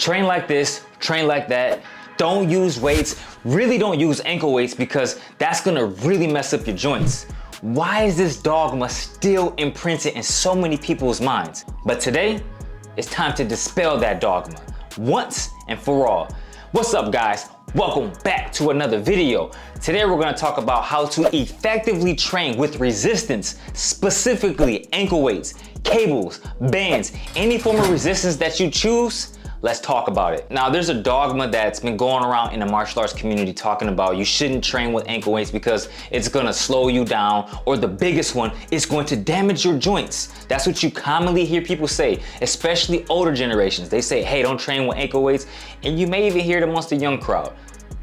Train like this, train like that. Don't use weights. Really don't use ankle weights because that's gonna really mess up your joints. Why is this dogma still imprinted in so many people's minds? But today, it's time to dispel that dogma once and for all. What's up, guys? Welcome back to another video. Today we're gonna talk about how to effectively train with resistance, specifically ankle weights, cables, bands, any form of resistance that you choose. Let's talk about it. Now, there's a dogma that's been going around in the martial arts community talking about you shouldn't train with ankle weights because it's gonna slow you down, or the biggest one, it's going to damage your joints. That's what you commonly hear people say, especially older generations. They say, hey, don't train with ankle weights, and you may even hear it amongst the young crowd.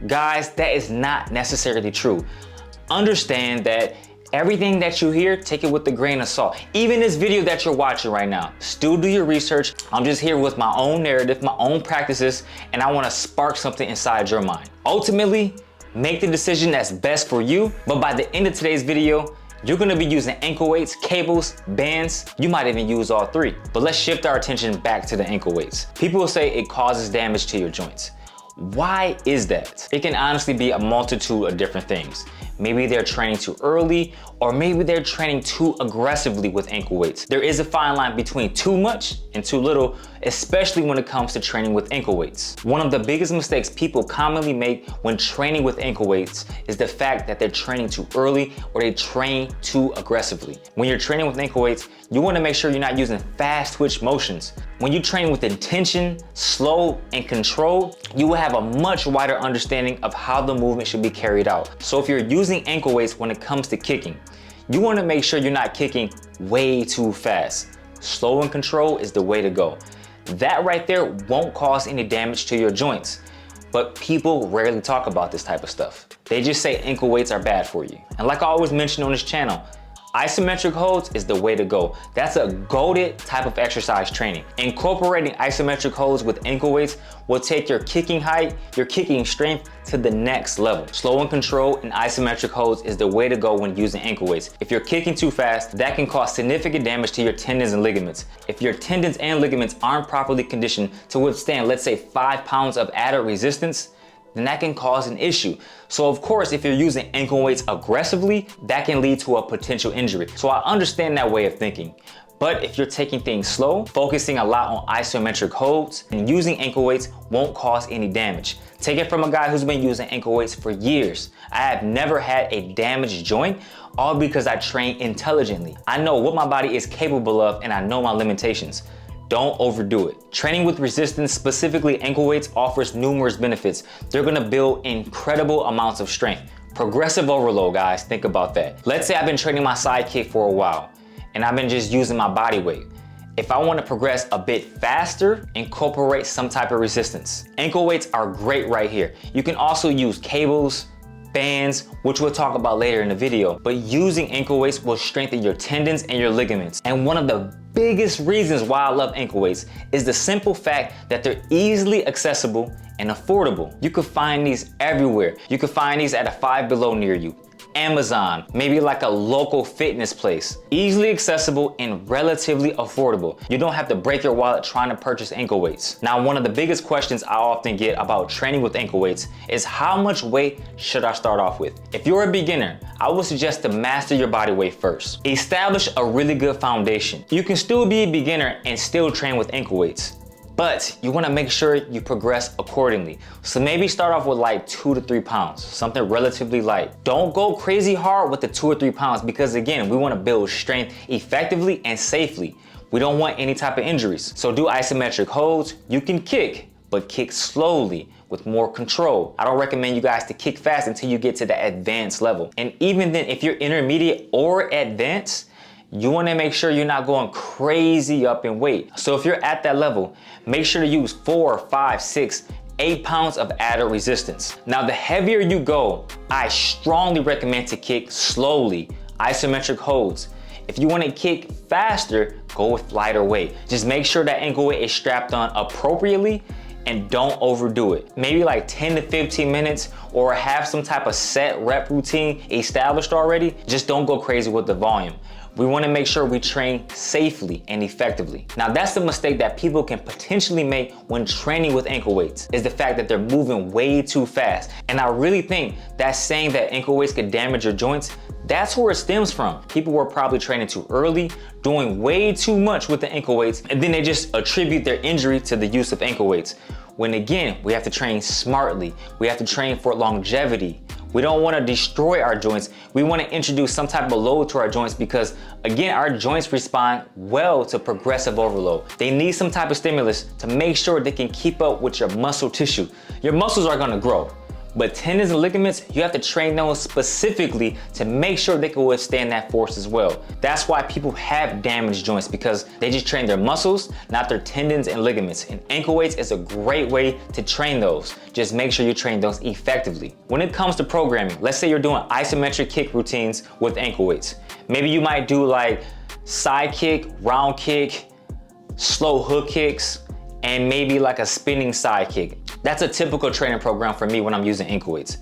Guys, that is not necessarily true. Understand that everything that you hear, take it with a grain of salt. Even this video that you're watching right now, still do your research. I'm just here with my own narrative, my own practices, and I wanna spark something inside your mind. Ultimately, make the decision that's best for you, but by the end of today's video, you're gonna be using ankle weights, cables, bands. You might even use all three. But let's shift our attention back to the ankle weights. People will say it causes damage to your joints. Why is that? It can honestly be a multitude of different things. Maybe they're training too early, or maybe they're training too aggressively with ankle weights. There is a fine line between too much and too little, especially when it comes to training with ankle weights. One of the biggest mistakes people commonly make when training with ankle weights is the fact that they're training too early or they train too aggressively. When you're training with ankle weights, you wanna make sure you're not using fast twitch motions. When you train with intention, slow, and control, you will have a much wider understanding of how the movement should be carried out. So if you're using ankle weights when it comes to kicking, you wanna make sure you're not kicking way too fast. Slow and control is the way to go. That right there won't cause any damage to your joints. But people rarely talk about this type of stuff. They just say ankle weights are bad for you. And like I always mention on this channel, isometric holds is the way to go. That's a goated type of exercise training. Incorporating isometric holds with ankle weights will take your kicking height, your kicking strength to the next level. Slow and control and isometric holds is the way to go when using ankle weights. If you're kicking too fast, that can cause significant damage to your tendons and ligaments. If your tendons and ligaments aren't properly conditioned to withstand, let's say 5 pounds of added resistance, then that can cause an issue. So of course, if you're using ankle weights aggressively, that can lead to a potential injury. So I understand that way of thinking. But if you're taking things slow, focusing a lot on isometric holds, and using ankle weights won't cause any damage. Take it from a guy who's been using ankle weights for years. I have never had a damaged joint, all because I train intelligently. I know what my body is capable of, and I know my limitations. Don't overdo it. Training with resistance, specifically ankle weights, offers numerous benefits. They're gonna build incredible amounts of strength. Progressive overload, guys, think about that. Let's say I've been training my side kick for a while, and I've been just using my body weight. If I wanna progress a bit faster, incorporate some type of resistance. Ankle weights are great right here. You can also use cables, bands, which we'll talk about later in the video, but using ankle weights will strengthen your tendons and your ligaments. And one of the biggest reasons why I love ankle weights is the simple fact that they're easily accessible and affordable. You can find these everywhere. You can find these at a Five Below near you, Amazon, maybe like a local fitness place. Easily accessible and relatively affordable. You don't have to break your wallet trying to purchase ankle weights. Now, one of the biggest questions I often get about training with ankle weights is how much weight should I start off with? If you're a beginner, I would suggest to master your body weight first. Establish a really good foundation. You can still be a beginner and still train with ankle weights, but you wanna make sure you progress accordingly. So maybe start off with like 2 to 3 pounds, something relatively light. Don't go crazy hard with the 2 or 3 pounds because again, we wanna build strength effectively and safely. We don't want any type of injuries. So do isometric holds. You can kick, but kick slowly with more control. I don't recommend you guys to kick fast until you get to the advanced level. And even then, if you're intermediate or advanced, you wanna make sure you're not going crazy up in weight. So if you're at that level, make sure to use 4, 5, 6, 8 pounds of added resistance. Now, the heavier you go, I strongly recommend to kick slowly, isometric holds. If you wanna kick faster, go with lighter weight. Just make sure that ankle weight is strapped on appropriately and don't overdo it. Maybe like 10 to 15 minutes, or have some type of set rep routine established already. Just don't go crazy with the volume. We want to make sure we train safely and effectively. Now that's the mistake that people can potentially make when training with ankle weights, is the fact that they're moving way too fast. And I really think that saying that ankle weights could damage your joints, that's where it stems from. People were probably training too early, doing way too much with the ankle weights, and then they just attribute their injury to the use of ankle weights. When again, we have to train smartly. We have to train for longevity. We don't want to destroy our joints. We want to introduce some type of load to our joints because, again, our joints respond well to progressive overload. They need some type of stimulus to make sure they can keep up with your muscle tissue. Your muscles are going to grow, but tendons and ligaments, you have to train those specifically to make sure they can withstand that force as well. That's why people have damaged joints, because they just train their muscles, not their tendons and ligaments. And ankle weights is a great way to train those. Just make sure you train those effectively. When it comes to programming, let's say you're doing isometric kick routines with ankle weights. Maybe you might do like side kick, round kick, slow hook kicks, and maybe like a spinning side kick. That's a typical training program for me when I'm using ankle weights.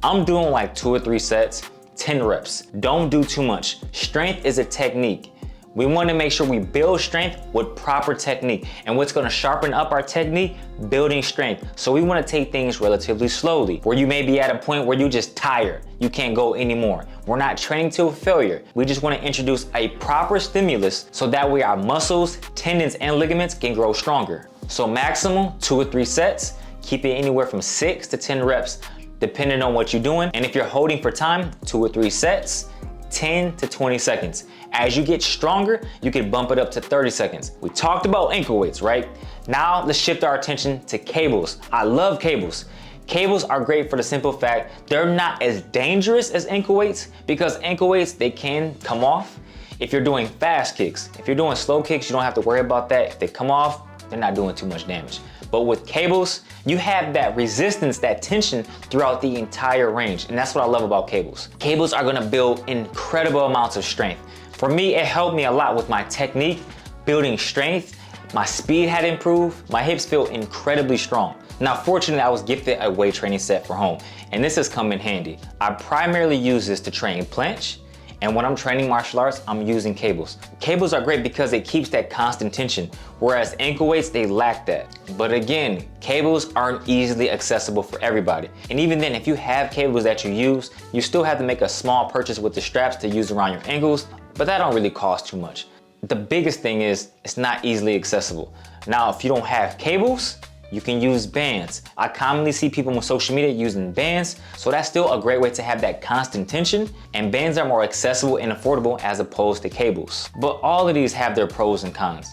I'm doing like 2 or 3 sets, 10 reps. Don't do too much. Strength is a technique. We want to make sure we build strength with proper technique. And what's going to sharpen up our technique? Building strength. So we want to take things relatively slowly, where you may be at a point where you're just tired. You can't go anymore. We're not training to a failure. We just want to introduce a proper stimulus so that way our muscles, tendons, and ligaments can grow stronger. So maximum 2 or 3 sets. Keep it anywhere from 6 to 10 reps, depending on what you're doing. And if you're holding for time, 2 or 3 sets, 10 to 20 seconds. As you get stronger, you can bump it up to 30 seconds. We talked about ankle weights, right? Now let's shift our attention to cables. I love cables. Cables are great for the simple fact they're not as dangerous as ankle weights, because ankle weights, they can come off if you're doing fast kicks. If you're doing slow kicks, you don't have to worry about that. If they come off, they're not doing too much damage. But with cables, you have that resistance, that tension throughout the entire range. And that's what I love about cables. Cables are gonna build incredible amounts of strength. For me, it helped me a lot with my technique, building strength. My speed had improved. My hips feel incredibly strong. Now, fortunately, I was gifted a weight training set for home, and this has come in handy. I primarily use this to train planche, and when I'm training martial arts, I'm using cables. Cables are great because it keeps that constant tension, whereas ankle weights, they lack that. But again, cables aren't easily accessible for everybody. And even then, if you have cables that you use, you still have to make a small purchase with the straps to use around your ankles, but that don't really cost too much. The biggest thing is it's not easily accessible. Now, if you don't have cables, you can use bands. I commonly see people on social media using bands, so that's still a great way to have that constant tension, and bands are more accessible and affordable as opposed to cables. But all of these have their pros and cons.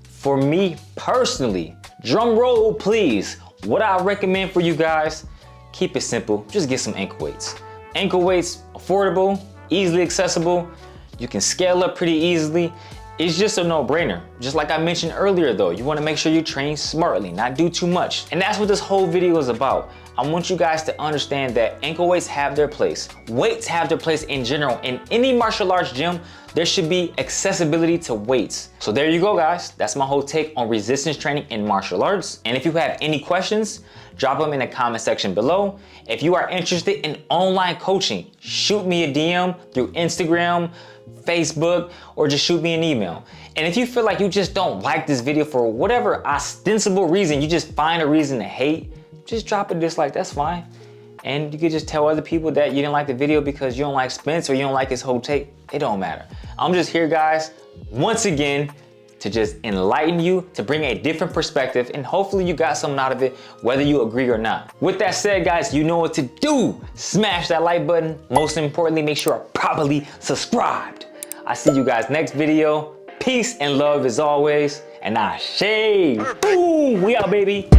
For me personally, drum roll please, what I recommend for you guys, keep it simple, just get some ankle weights. Ankle weights, affordable, easily accessible, you can scale up pretty easily. It's just a no-brainer. Just like I mentioned earlier though, you wanna make sure you train smartly, not do too much. And that's what this whole video is about. I want you guys to understand that ankle weights have their place. Weights have their place in general. In any martial arts gym, there should be accessibility to weights. So there you go, guys. That's my whole take on resistance training in martial arts. And if you have any questions, drop them in the comment section below. If you are interested in online coaching, shoot me a DM through Instagram, Facebook, or just shoot me an email. And if you feel like you just don't like this video for whatever ostensible reason, you just find a reason to hate, just drop a dislike, that's fine. And you could just tell other people that you didn't like the video because you don't like Spence or you don't like his whole take. It don't matter. I'm just here, guys, once again, to just enlighten you, to bring a different perspective, and hopefully you got something out of it, whether you agree or not. With that said, guys, you know what to do. Smash that like button. Most importantly, make sure you're properly subscribed. I see you guys next video. Peace and love as always, and I shave. Boom, we out, baby.